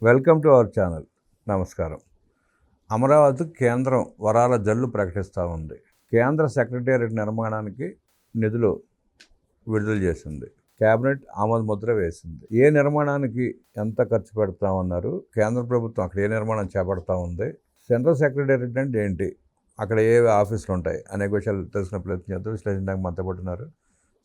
Welcome to our channel. నమస్కారం. అమరావతి కేంద్రం వరాల జల్లు ప్రకటిస్తూ ఉంది. కేంద్ర సెక్రటేరియట్ నిర్మాణానికి నిధులు విడుదల చేసింది. కేబినెట్ ఆమోద ముద్ర వేసింది. ఏ నిర్మాణానికి ఎంత ఖర్చు పెడతామన్నారు, కేంద్ర ప్రభుత్వం అక్కడ ఏ నిర్మాణం చేపడతా ఉంది, సెంట్రల్ సెక్రటేరియట్ అంటే ఏంటి, అక్కడ ఏ ఆఫీసులు ఉంటాయి అనేక విషయాలు తెలుసుకునే ప్రయత్నం చేద్దాం. విశ్లేషించడానికి మనతో పాటు ఉన్నారు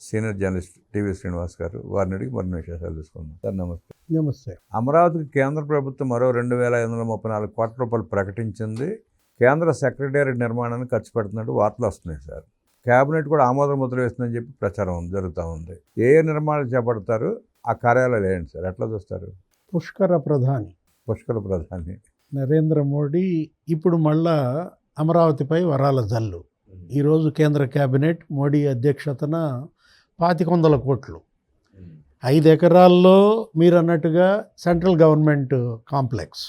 సీనియర్ జర్నలిస్ట్ టీవీ శ్రీనివాస్ గారు. వారిని అడిగి మరిన్ని విశేషాలు తీసుకుందాం. సార్ నమస్తే. నమస్తే. అమరావతికి కేంద్ర ప్రభుత్వం మరో 2,534 కోట్ల రూపాయలు ప్రకటించింది. కేంద్ర సెక్రటేరియట్ నిర్మాణానికి ఖర్చు పెడుతున్నట్టు వార్తలు వస్తున్నాయి సార్. కేబినెట్ కూడా ఆమోద ముద్ర వేస్తుందని చెప్పి ప్రచారం జరుగుతూ ఉంది. ఏ నిర్మాణాలు చేపడతారు, ఆ కార్యాలయాలు ఏంటి సార్, ఎట్లా చూస్తారు? పుష్కర ప్రధాని నరేంద్ర మోడీ ఇప్పుడు మళ్ళా అమరావతిపై వరాల జల్లు. ఈరోజు కేంద్ర కేబినెట్ మోడీ అధ్యక్షతన 2,500 కోట్లు, 5 ఎకరాల్లో మీరు అన్నట్టుగా సెంట్రల్ గవర్నమెంట్ కాంప్లెక్స్,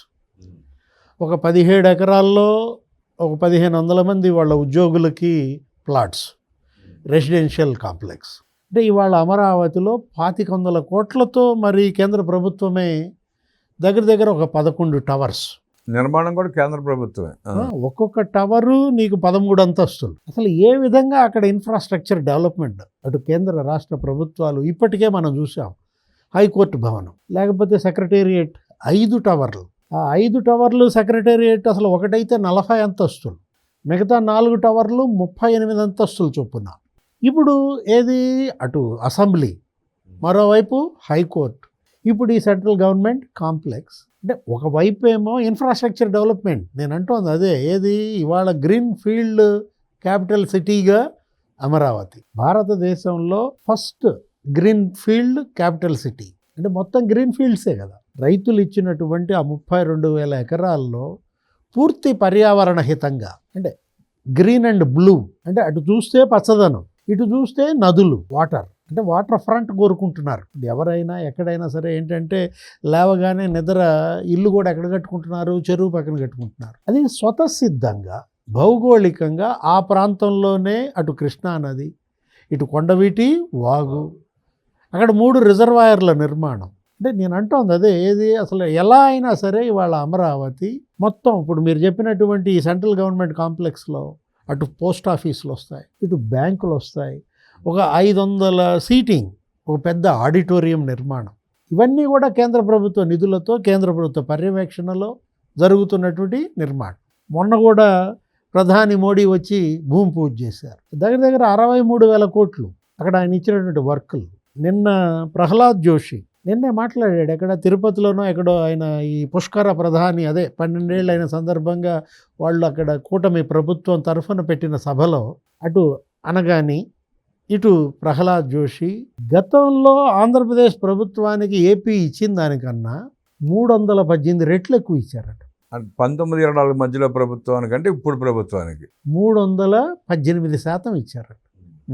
ఒక 17 ఎకరాల్లో ఒక 1,500 మంది వాళ్ళ ఉద్యోగులకి ప్లాట్స్, రెసిడెన్షియల్ కాంప్లెక్స్. అంటే ఇవాళ అమరావతిలో 2,500 కోట్లతో మరి కేంద్ర ప్రభుత్వమే దగ్గర ఒక 11 టవర్స్ నిర్మాణం కూడా కేంద్ర ప్రభుత్వమే. ఒక్కొక్క టవరు నీకు 13 అంతస్తులు. అసలు ఏ విధంగా అక్కడ ఇన్ఫ్రాస్ట్రక్చర్ డెవలప్మెంట్ అటు కేంద్ర రాష్ట్ర ప్రభుత్వాలు ఇప్పటికే మనం చూసాం. హైకోర్టు భవనం, లేకపోతే సెక్రటేరియట్ 5 టవర్లు. ఆ 5 టవర్లు సెక్రటేరియట్ అసలు ఒకటైతే 40 అంతస్తులు, మిగతా 4 టవర్లు 38 అంతస్తులు చొప్పున. ఇప్పుడు ఏది అటు అసెంబ్లీ, మరోవైపు హైకోర్టు, ఇప్పుడు ఈ సెంట్రల్ గవర్నమెంట్ కాంప్లెక్స్. అంటే ఒకవైపు ఏమో ఇన్ఫ్రాస్ట్రక్చర్ డెవలప్మెంట్, నేను అంటోంది అదే. ఏది ఇవాళ గ్రీన్ ఫీల్డ్ క్యాపిటల్ సిటీగా అమరావతి, భారతదేశంలో first green field capital city. అంటే మొత్తం గ్రీన్ ఫీల్డ్సే కదా. రైతులు ఇచ్చినటువంటి ఆ 32,000 ఎకరాల్లో పూర్తి పర్యావరణ హితంగా, అంటే గ్రీన్ అండ్ బ్లూ, అంటే అటు చూస్తే పచ్చదనం, ఇటు చూస్తే నదులు, వాటర్, అంటే వాటర్ ఫ్రంట్ కోరుకుంటున్నారు. ఎవరైనా ఎక్కడైనా సరే ఏంటంటే లేవగానే నిద్ర, ఇల్లు కూడా ఎక్కడ కట్టుకుంటున్నారు, చెరువు పక్కన కట్టుకుంటున్నారు. అది స్వతసిద్ధంగా భౌగోళికంగా ఆ ప్రాంతంలోనే అటు కృష్ణా నది, ఇటు కొండవీటి వాగు, అక్కడ 3 రిజర్వాయర్ల నిర్మాణం. అంటే నేను అంటోంది అదే. ఏది అసలు ఎలా అయినా సరే ఇవాళ అమరావతి మొత్తం ఇప్పుడు మీరు చెప్పినటువంటి ఈ సెంట్రల్ గవర్నమెంట్ కాంప్లెక్స్లో అటు పోస్ట్ ఆఫీసులు వస్తాయి, ఇటు బ్యాంకులు వస్తాయి, ఒక 500 సీటింగ్, ఒక పెద్ద ఆడిటోరియం నిర్మాణం. ఇవన్నీ కూడా కేంద్ర ప్రభుత్వ నిధులతో, కేంద్ర ప్రభుత్వ పర్యవేక్షణలో జరుగుతున్నటువంటి నిర్మాణం. మొన్న కూడా ప్రధాని మోడీ వచ్చి భూమి పూజ చేశారు. దగ్గర 63,000 కోట్లు అక్కడ ఆయన ఇచ్చినటువంటి వర్కులు. నిన్న ప్రహ్లాద్ జోషి నిన్నే మాట్లాడాడు, ఎక్కడ తిరుపతిలోనో ఎక్కడో ఆయన ఈ పుష్కర ప్రధాని, అదే 12 ఏళ్ళు అయిన సందర్భంగా వాళ్ళు అక్కడ కూటమి ప్రభుత్వం తరఫున పెట్టిన సభలో అటు అనగాని ఇటు ప్రహ్లాద్ జోషి గతంలో ఆంధ్రప్రదేశ్ ప్రభుత్వానికి ఏపీ ఇచ్చిన దానికన్నా 318 రెట్లు ఎక్కువ ఇచ్చారట. 1924 మధ్యలో ప్రభుత్వానికంటే ఇప్పుడు ప్రభుత్వానికి 318% ఇచ్చారట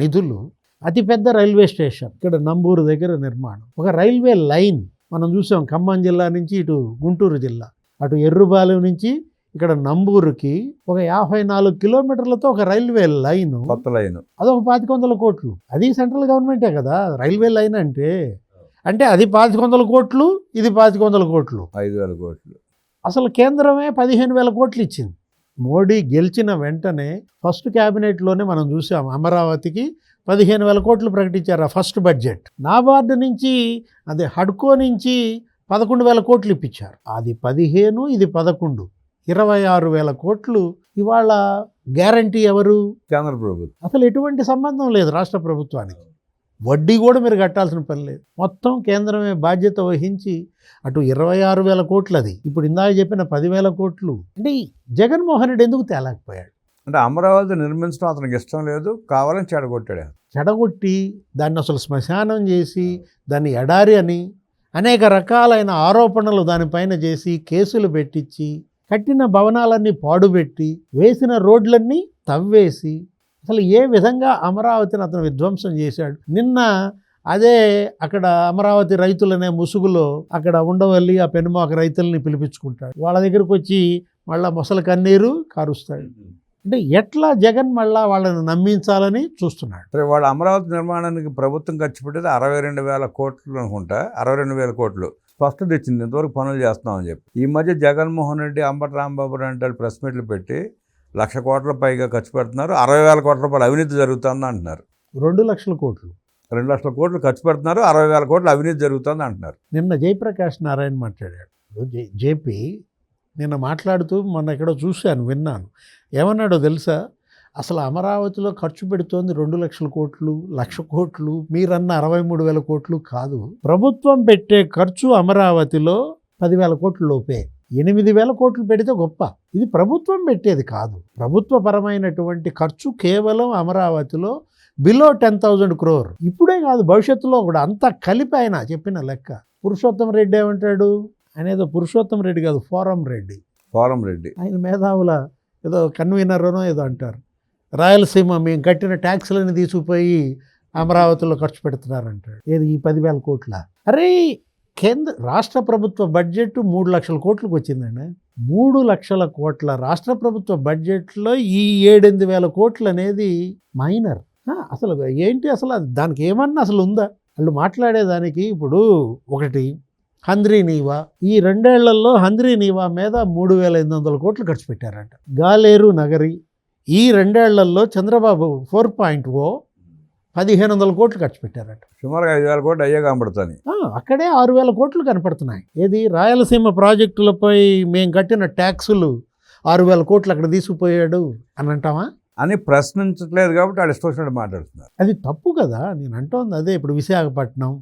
నిధులు. అతిపెద్ద రైల్వే స్టేషన్ ఇక్కడ నంబూరు దగ్గర నిర్మాణం, ఒక రైల్వే లైన్ మనం చూసాం. ఖమ్మం జిల్లా నుంచి ఇటు గుంటూరు జిల్లా, అటు ఎర్రుబాలెం నుంచి ఇక్కడ నంబూరుకి ఒక 54 కిలోమీటర్లతో ఒక రైల్వే లైన్, కొత్త లైన్, అదొక 2,500 కోట్లు. అది సెంట్రల్ గవర్నమెంటే కదా రైల్వే లైన్ అంటే. అంటే అది 2,500 కోట్లు, ఇది 2,500 కోట్లు, 5,000 కోట్లు. అసలు కేంద్రమే 15,000 కోట్లు ఇచ్చింది. మోడీ గెలిచిన వెంటనే ఫస్ట్ క్యాబినెట్లోనే మనం చూసాం అమరావతికి 15,000 కోట్లు ప్రకటించారు ఆ ఫస్ట్ బడ్జెట్. నాబార్డు నుంచి, అదే హడ్కో నుంచి 11,000 కోట్లు ఇప్పించారు. అది 15, ఇది 11, 26,000 కోట్లు. ఇవాళ గ్యారంటీ ఎవరు? కేంద్ర ప్రభుత్వం. అసలు ఎటువంటి సంబంధం లేదు రాష్ట్ర ప్రభుత్వానికి. వడ్డీ కూడా మీరు కట్టాల్సిన పని లేదు. మొత్తం కేంద్రమే బాధ్యత వహించి అటు 26,000 కోట్లు, అది ఇప్పుడు ఇందాక చెప్పిన 10,000 కోట్లు. అంటే జగన్మోహన్ రెడ్డి ఎందుకు తేలేకపోయాడు? అంటే అమరావతి నిర్మించడం అతనికి ఇష్టం లేదు, కావాలని చెడగొట్టి దాన్ని అసలు శ్మశానం చేసి, దాన్ని ఎడారి అని అనేక రకాలైన ఆరోపణలు దానిపైన చేసి, కేసులు పెట్టించి, కట్టిన భవనాలన్నీ పాడుపెట్టి, వేసిన రోడ్లన్నీ తవ్వేసి, అసలు ఏ విధంగా అమరావతిని అతను విధ్వంసం చేశాడు. నిన్న అదే అక్కడ అమరావతి రైతులనే ముసుగులో అక్కడ ఉండవల్లి ఆ పెనుమాక రైతుల్ని పిలిపించుకుంటాడు. వాళ్ళ దగ్గరకు వచ్చి మళ్ళీ మొసలి కన్నీరు కారుస్తాడు. అంటే ఎట్లా జగన్ మళ్ళా వాళ్ళని నమ్మించాలని చూస్తున్నాడు. వాళ్ళ అమరావతి నిర్మాణానికి ప్రభుత్వం ఖర్చు పెట్టేది 62,000 కోట్లు అనుకుంటా, 62,000 కోట్లు. స్పష్టత ఇచ్చింది, ఇంతవరకు పనులు చేస్తున్నామని చెప్పి. ఈ మధ్య జగన్మోహన్ రెడ్డి, అంబటి రాంబాబు అంటే ప్రెస్ మీట్లు పెట్టి 1,00,000 కోట్ల పైగా ఖర్చు పెడుతున్నారు, 60,000 కోట్ల రూపాయలు అవినీతి జరుగుతుంది అంటున్నారు. 2,00,000 కోట్లు 2,00,000 కోట్లు ఖర్చు పెడుతున్నారు, 60,000 కోట్లు అవినీతి జరుగుతుంది అంటున్నారు. నిన్న జయప్రకాష్ నారాయణ మాట్లాడాడు. జేపీ నిన్న మాట్లాడుతూ మొన్న ఎక్కడో చూశాను, విన్నాను. ఏమన్నాడో తెలుసా? అసలు అమరావతిలో ఖర్చు పెడుతోంది 2,00,000 కోట్లు, 1,00,000 కోట్లు, మీరన్న 63,000 కోట్లు కాదు. ప్రభుత్వం పెట్టే ఖర్చు అమరావతిలో 10,000 కోట్ల లోపే. 8,000 కోట్లు పెడితే గొప్ప. ఇది ప్రభుత్వం పెట్టేది కాదు. ప్రభుత్వపరమైనటువంటి ఖర్చు కేవలం అమరావతిలో బిలో 10,000 crore. ఇప్పుడే కాదు, భవిష్యత్తులో కూడా అంతా కలిపి ఆయన చెప్పిన లెక్క. పురుషోత్తం రెడ్డి ఏమంటాడు? ఆయన ఏదో పురుషోత్తం రెడ్డి కాదు, ఫోరం రెడ్డి. ఆయన మేధావుల ఏదో కన్వీనర్నో ఏదో అంటారు. రాయలసీమ మేము కట్టిన ట్యాక్స్లను తీసుకుపోయి అమరావతిలో ఖర్చు పెడుతున్నారంటాడు. ఏది ఈ 10,000 కోట్ల? అరే, రాష్ట్ర ప్రభుత్వ బడ్జెట్ 3,00,000 కోట్లకు వచ్చిందండి. 3,00,000 కోట్ల రాష్ట్ర ప్రభుత్వ బడ్జెట్లో ఈ 7,000 కోట్లు అనేది మైనర్. అసలు ఏంటి, అసలు దానికి ఏమన్నా అసలు ఉందా? వాళ్ళు మాట్లాడేదానికి. ఇప్పుడు ఒకటి హంద్రీ నీవా, ఈ 2 ఏళ్లలో హంద్రీ నీవా మీద 3,800 కోట్లు ఖర్చు పెట్టారంట. గాలేరు నగరి ఈ 2 ఏళ్లలో చంద్రబాబు 4.0 1,500 కోట్లు ఖర్చు పెట్టారట. సుమారుగా 5,000 కోట్లు అయ్యే కనబడుతుంది. అక్కడే 6,000 కోట్లు కనపడుతున్నాయి. ఏది రాయలసీమ ప్రాజెక్టులపై మేము కట్టిన ట్యాక్సులు 6,000 కోట్లు అక్కడ తీసుకుపోయాడు అని అంటావా? అని ప్రశ్నించట్లేదు కాబట్టి వాళ్ళు ఇష్టం మాట్లాడుతున్నారు. అది తప్పు కదా. నేను అంటోంది అదే. ఇప్పుడు విశాఖపట్నం,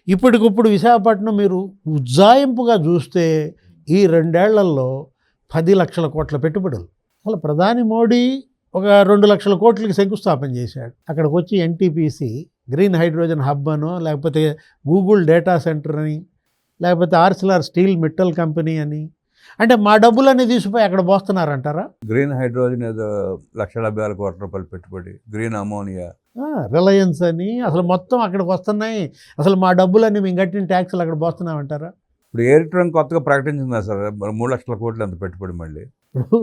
ఇప్పటికిప్పుడు విశాఖపట్నం మీరు ఉజ్జాయింపుగా చూస్తే ఈ 2 ఏళ్లలో 10 లక్షల కోట్ల పెట్టుబడులు. అసలు ప్రధాని మోడీ ఒక 2,00,000 కోట్లకి శంకుస్థాపన చేశాడు. అక్కడికి వచ్చి ఎన్టీపీసీ గ్రీన్ హైడ్రోజన్ హబ్ అనో, లేకపోతే గూగుల్ డేటా సెంటర్ అని, లేకపోతే ఆర్సిలార్ స్టీల్ మిట్టల్ కంపెనీ అని, అంటే మా డబ్బులన్నీ తీసిపోయి అక్కడ పోస్తున్నారంటారా? గ్రీన్ హైడ్రోజన్ ఏదో 1,70,000 కోట్ల రూపాయలు పెట్టుబడి, గ్రీన్ అమోనియా, రిలయన్స్ అని, అసలు మొత్తం అక్కడికి వస్తున్నాయి. అసలు మా డబ్బులన్నీ మేము కట్టిన ట్యాక్స్లు అక్కడ పోస్తున్నామంటారా? ఇప్పుడు ఎయిర్టెల్ కొత్తగా ప్రకటించిందా సార్ 3,00,000 కోట్లు అంత పెట్టుబడి. మళ్ళీ ఇప్పుడు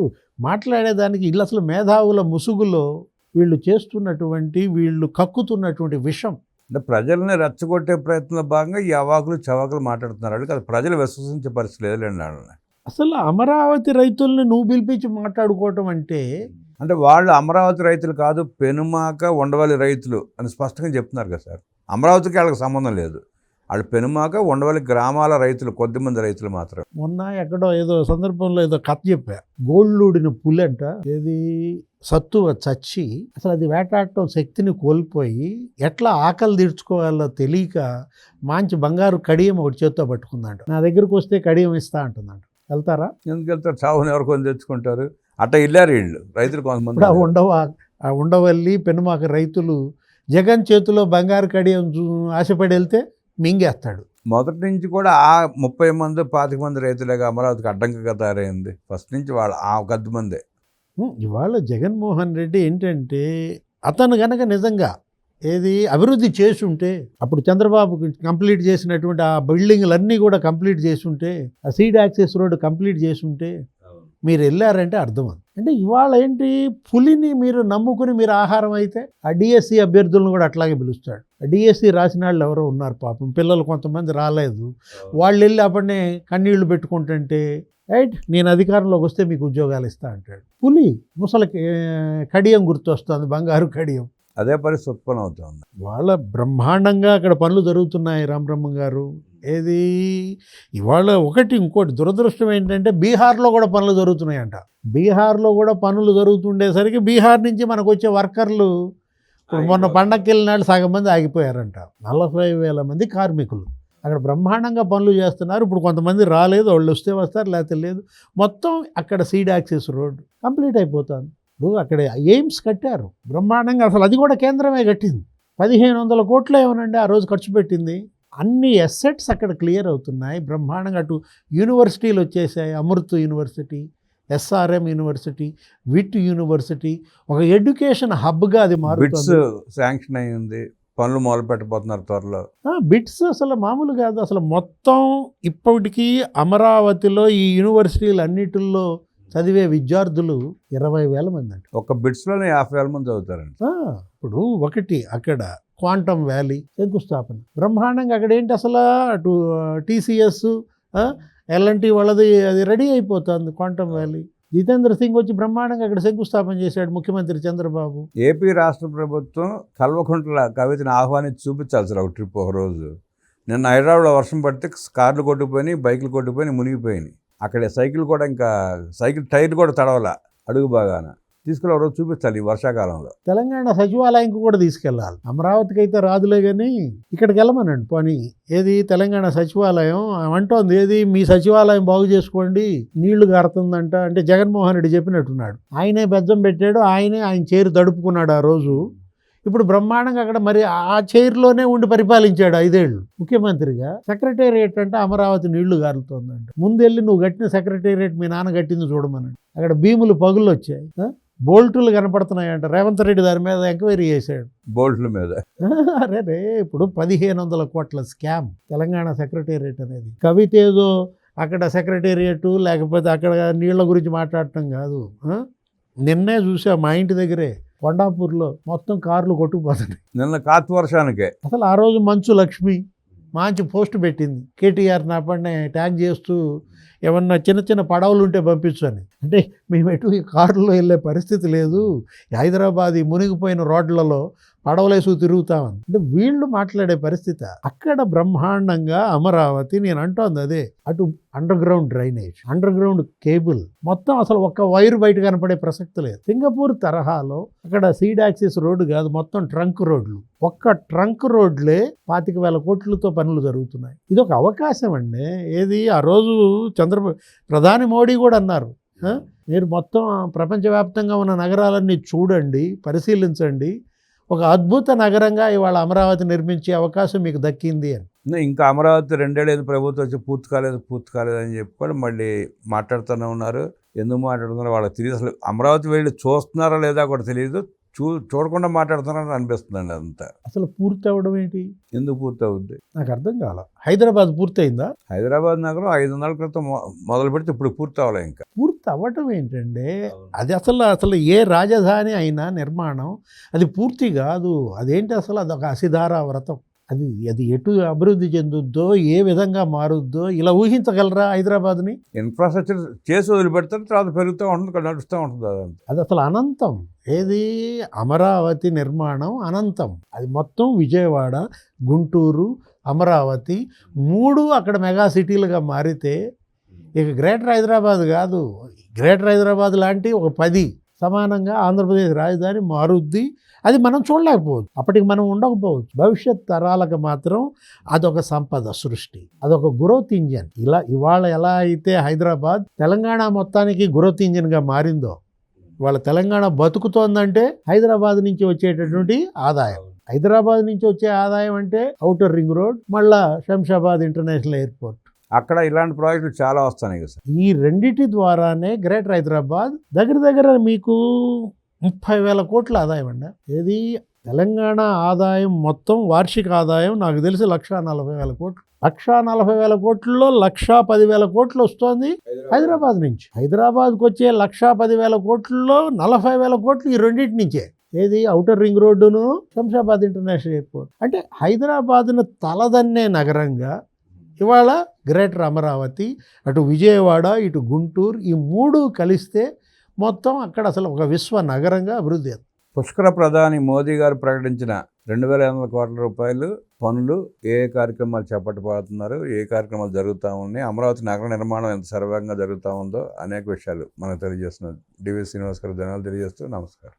మాట్లాడేదానికి ఇల్లు అసలు మేధావుల ముసుగులో వీళ్ళు కక్కుతున్నటువంటి విషం. అంటే ప్రజల్ని రెచ్చగొట్టే ప్రయత్నంలో భాగంగా ఈ అవాకులు చవాకులు మాట్లాడుతున్నారు. అది ప్రజలు విశ్వసించే పరిస్థితి లేదులేండి వాళ్ళని. అసలు అమరావతి రైతుల్ని నువ్వు పిలిపించి మాట్లాడుకోవటం అంటే వాళ్ళు అమరావతి రైతులు కాదు, పెనుమాక ఉండవల్లి రైతులు అని స్పష్టంగా చెప్తున్నారు కదా సార్. అమరావతికి వాళ్ళకి సంబంధం లేదు. వాళ్ళు పెనుమాక ఉండవల్లి గ్రామాల రైతులు, కొద్దిమంది రైతులు మాత్రం. మొన్న ఎక్కడో ఏదో సందర్భంలో ఏదో కథ చెప్పా. గోళ్ళూడిన పులి అంట, ఏది సత్తువ చచ్చి అసలు అది వేటాడటం శక్తిని కోల్పోయి ఎట్లా ఆకలి తీర్చుకోవాలో తెలియక మంచి బంగారు కడియం ఒకటి చేత్తో పట్టుకుందంట. నా దగ్గరకు వస్తే కడియం ఇస్తా అంటుందంట. వెళ్తారా? ఎందుకు వెళ్తారు? చావుని ఎవరికొని తెచ్చుకుంటారు. అట్లా వెళ్ళారు వీళ్ళు రైతులు కొంతమంది. ఉండవల్లి పెనుమాక రైతులు జగన్ చేతిలో బంగారు కడియం ఆశపడి వెళ్తే మింగేస్తాడు. మొదటి నుంచి కూడా ఆ 30 మంది 25 మంది రైతులుగా అమరావతికి అడ్డంకిగా తయారైంది. ఫస్ట్ నుంచి వాళ్ళు ఆ 10 మందే. ఇవాళ జగన్మోహన్ రెడ్డి ఏంటంటే అతను కనుక నిజంగా ఏది అభివృద్ధి చేసుంటే, అప్పుడు చంద్రబాబు కంప్లీట్ చేసినటువంటి ఆ బిల్డింగ్లన్నీ కూడా కంప్లీట్ చేసుంటే, ఆ సీడ్ యాక్సెస్ రోడ్డు కంప్లీట్ చేసుంటే మీరు వెళ్ళారంటే అర్థం. అంటే ఇవాళ ఏంటి, పులిని మీరు నమ్ముకుని మీరు ఆహారం అయితే ఆ డిఎస్సి అభ్యర్థులను కూడా అట్లాగే పిలుస్తాడు. ఆ డిఎస్సి రాసిన వాళ్ళు ఎవరో ఉన్నారు పాపం, పిల్లలు కొంతమంది రాలేదు, వాళ్ళు వెళ్ళి అప్పుడే కన్నీళ్లు పెట్టుకుంటుంటే రైట్ నేను అధికారంలోకి వస్తే మీకు ఉద్యోగాలు ఇస్తా అంటాడు. పులి ముసలికి కడియం గుర్తొస్తుంది, బంగారు కడియం. అదే పరిస్థితి ఉత్పన్నం అవుతుంది. వాళ్ళ బ్రహ్మాండంగా అక్కడ పనులు జరుగుతున్నాయి. రామబ్రహ్మ గారు ఏది ఇవాళ ఇంకోటి దురదృష్టం ఏంటంటే బీహార్లో కూడా పనులు జరుగుతున్నాయంట. బీహార్లో కూడా పనులు జరుగుతుండేసరికి బీహార్ నుంచి మనకు వచ్చే వర్కర్లు మొన్న పండగకి వెళ్ళినాడు సగం మంది ఆగిపోయారంట. 40,000 మంది కార్మికులు అక్కడ బ్రహ్మాండంగా పనులు చేస్తున్నారు. ఇప్పుడు కొంతమంది రాలేదు, వాళ్ళు వస్తే వస్తారు లేకపోతే లేదు. మొత్తం అక్కడ సీడ్ యాక్సెస్ రోడ్ కంప్లీట్ అయిపోతుంది. ఇప్పుడు అక్కడ ఎయిమ్స్ కట్టారు బ్రహ్మాండంగా, అసలు అది కూడా కేంద్రమే కట్టింది. 1,500 కోట్లు ఏమనండి ఆ రోజు ఖర్చు పెట్టింది. అన్ని అసెట్స్ అక్కడ క్లియర్ అవుతున్నాయి బ్రహ్మాండంగా. అటు యూనివర్సిటీలు వచ్చేసాయి, Amrit university, SRM university, VIT university, ఒక ఎడ్యుకేషన్ హబ్గా అది మారుతుంది. శాంక్షన్ అయింది, పనులు మొదలు పెట్టబోతున్నారు త్వరలో. బిట్స్ అసలు మామూలు కాదు. అసలు మొత్తం ఇప్పటికీ అమరావతిలో ఈ యూనివర్సిటీలు అన్నిటిల్లో చదివే విద్యార్థులు 20,000 మంది అంట. ఒక బిట్స్లోనే 50,000 మంది చదువుతారండి. ఇప్పుడు ఒకటి అక్కడ క్వాంటమ్ వ్యాలీ శంకుస్థాపన బ్రహ్మాండంగా. అక్కడ ఏంటి అసలు అటు టీసీఎస్ ఎల్ఎన్టీ వాళ్ళది అది రెడీ అయిపోతుంది క్వాంటమ్ వ్యాలీ. జితేంద్ర సింగ్ వచ్చి బ్రహ్మాండంగా అక్కడ శంకుస్థాపన చేశాడు ముఖ్యమంత్రి చంద్రబాబు. ఏపీ రాష్ట్ర ప్రభుత్వం కల్వకుంట్ల కవితని ఆహ్వానించి చూపించాలి సార్ ఒక ట్రిప్ ఒక రోజు. నిన్న హైదరాబాద్లో వర్షం పడితే కార్లు కొట్టుకుపోయినాయి, బైకులు కొట్టుకుపోయినాయి, మునిగిపోయినాయి. అక్కడ సైకిల్ కూడా ఇంకా సైకిల్ టైర్లు కూడా తడవల అడుగు బాగాన. తీసుకుని ఒక రోజు చూపించాలి ఈ వర్షాకాలంలో. తెలంగాణ సచివాలయంకి కూడా తీసుకెళ్ళాలి. అమరావతికి అయితే రాదులే కానీ ఇక్కడికి వెళ్ళమనండి పోనీ. ఏది తెలంగాణ సచివాలయం అంటోంది, ఏది మీ సచివాలయం బాగు చేసుకోండి నీళ్లు గారుతుందంట. అంటే జగన్మోహన్ రెడ్డి చెప్పినట్టున్నాడు. ఆయనే బెజ్జం పెట్టాడు, ఆయన చైర్ తడుపుకున్నాడు ఆ రోజు. ఇప్పుడు బ్రహ్మాండంగా అక్కడ మరి ఆ చైర్లోనే ఉండి పరిపాలించాడు 5 ఏళ్ళు ముఖ్యమంత్రిగా. సెక్రటేరియట్ అంటే అమరావతి నీళ్లు గారుతోందంట. ముందెళ్ళి నువ్వు కట్టిన సెక్రటేరియట్ మీ నాన్న కట్టింది చూడమనండి. అక్కడ భీములు పగుళ్ళు వచ్చాయి, బోల్టులు కనపడుతున్నాయంట. రేవంత్ రెడ్డి దాని మీద ఎంక్వైరీ చేశాడు బోల్ట్ల మీద. అరే ఇప్పుడు 1500 కోట్ల స్కామ్ తెలంగాణ సెక్రటేరియట్ అనేది. కవిత ఏదో అక్కడ సెక్రటేరియట్ లేకపోతే అక్కడ నీళ్ల గురించి మాట్లాడటం కాదు. నిన్నే చూసా మా ఇంటి దగ్గరే కొండాపూర్లో మొత్తం కార్లు కొట్టుకుపోతున్నాయి నిన్న కాతు వర్షానికే. అసలు ఆ రోజు మంచు లక్ష్మి మంచి పోస్ట్ పెట్టింది, కేటీఆర్ నాపడినే ట్యాగ్ చేస్తూ ఏమన్నా చిన్న చిన్న పడవలు ఉంటే పంపించని. అంటే మేము ఎటు ఈ కారులో వెళ్ళే పరిస్థితి లేదు, హైదరాబాద్ ఈ మునిగిపోయిన రోడ్లలో పడవలేసు తిరుగుతామని. అంటే వీళ్ళు మాట్లాడే పరిస్థితి. అక్కడ బ్రహ్మాండంగా అమరావతి నేను అంటోంది అదే. అటు under ground drainage, under ground cable మొత్తం అసలు ఒక్క వైరు బయట కనపడే ప్రసక్తి లేదు. సింగపూర్ తరహాలో అక్కడ సీడ్ యాక్సిస్ రోడ్డు కాదు, మొత్తం ట్రంక్ రోడ్లు. ఒక్క ట్రంక్ రోడ్లే 25,000 కోట్లతో పనులు జరుగుతున్నాయి. ఇది ఒక అవకాశం అండి. ఏది ఆ రోజు ప్రధాని మోడీ కూడా అన్నారు, మీరు మొత్తం ప్రపంచవ్యాప్తంగా ఉన్న నగరాలన్నీ చూడండి, పరిశీలించండి, ఒక అద్భుత నగరంగా ఇవాళ అమరావతి నిర్మించే అవకాశం మీకు దక్కింది అని. ఇంకా అమరావతి 2 ఏళ్ళు ప్రభుత్వం వచ్చి పూర్తి కాలేదు అని చెప్పి మళ్ళీ మాట్లాడుతూనే ఉన్నారు. ఎందుకు మాట్లాడుతున్నారో వాళ్ళకి తెలియదు. అసలు అమరావతి వెళ్ళి చూస్తున్నారా లేదా కూడా తెలియదు. చూడకుండా మాట్లాడుతున్నారని అనిపిస్తుందండి అంతా. అసలు పూర్తి అవ్వడం ఏంటి? ఎందుకు పూర్తి అవుద్ది నాకు అర్థం కాల. హైదరాబాద్ పూర్తయిందా? హైదరాబాద్ నగరం 5 నెలల క్రితం మొదలు పెడితే ఇప్పుడు పూర్తి అవ్వలే. ఇంకా పూర్తి అవ్వటం ఏంటండి? అది అసలు ఏ రాజధాని అయినా నిర్మాణం అది పూర్తి కాదు. అదేంటి అసలు అదొక అసిధారా వ్రతం. అది ఎటు అభివృద్ధి చెందుద్దో, ఏ విధంగా మారుద్దో ఇలా ఊహించగలరా హైదరాబాద్ని? ఇన్ఫ్రాస్ట్రక్చర్ చేసి వదిలిపెడతారు, తర్వాత పెరుగుతూ ఉంటుంది, నడుస్తూ ఉంటుంది. అది అసలు అనంతం. ఏది అమరావతి నిర్మాణం అనంతం. అది మొత్తం విజయవాడ, గుంటూరు, అమరావతి 3 అక్కడ మెగా సిటీలుగా మారితే ఇక గ్రేటర్ హైదరాబాద్ కాదు, గ్రేటర్ హైదరాబాద్ లాంటి ఒక 10 సమానంగా ఆంధ్రప్రదేశ్ రాజధాని మారుద్ది. అది మనం చూడలేకపోవచ్చు, అప్పటికి మనం ఉండకపోవచ్చు. భవిష్యత్ తరాలకు మాత్రం అదొక సంపద సృష్టి, అదొక గ్రోత్ ఇంజన్. ఇవాళ ఎలా అయితే హైదరాబాద్ తెలంగాణ మొత్తానికి గ్రోత్ ఇంజన్గా మారిందో, ఇవాళ తెలంగాణ బతుకుతోందంటే హైదరాబాద్ నుంచి వచ్చేటటువంటి ఆదాయం. హైదరాబాద్ నుంచి వచ్చే ఆదాయం అంటే ఔటర్ రింగ్ రోడ్, మళ్ళా శంషాబాద్ ఇంటర్నేషనల్ ఎయిర్పోర్ట్. అక్కడ ఇలాంటి ప్రాజెక్టులు చాలా వస్తాయి కదా సార్. ఈ రెండిటి ద్వారానే గ్రేటర్ హైదరాబాద్ దగ్గర మీకు 30,000 కోట్ల ఆదాయం అండి. ఏది తెలంగాణ ఆదాయం మొత్తం వార్షిక ఆదాయం నాకు తెలిసి 1,40,000 కోట్లు. 1,40,000 కోట్లలో 1,10,000 కోట్లు వస్తుంది హైదరాబాద్ నుంచి. హైదరాబాద్కి వచ్చే 1,10,000 కోట్లలో 40,000 కోట్లు ఈ రెండింటి నుంచే. ఏది ఔటర్ రింగ్ రోడ్డును, శంషాబాద్ ఇంటర్నేషనల్ ఎయిర్పోర్ట్. అంటే హైదరాబాద్ను తలదన్నే నగరంగా ఇవాళ గ్రేటర్ అమరావతి, అటు విజయవాడ, ఇటు గుంటూరు, ఈ 3 కలిస్తే మొత్తం అక్కడ అసలు ఒక విశ్వ నగరంగా అభివృద్ధి. పుష్కర ప్రధాని మోదీ గారు ప్రకటించిన 2,500 కోట్ల రూపాయలు పనులు ఏ కార్యక్రమాలు చేపట్టబోతున్నారు, ఏ కార్యక్రమాలు జరుగుతూ ఉన్నాయి, అమరావతి నగర నిర్మాణం ఎంత సర్వంగా జరుగుతూ ఉందో అనేక విషయాలు మనకు తెలియజేస్తున్నారు. డివి శ్రీనివాస్ గారు ధన్యవాదాలు తెలియజేస్తూ నమస్కారం.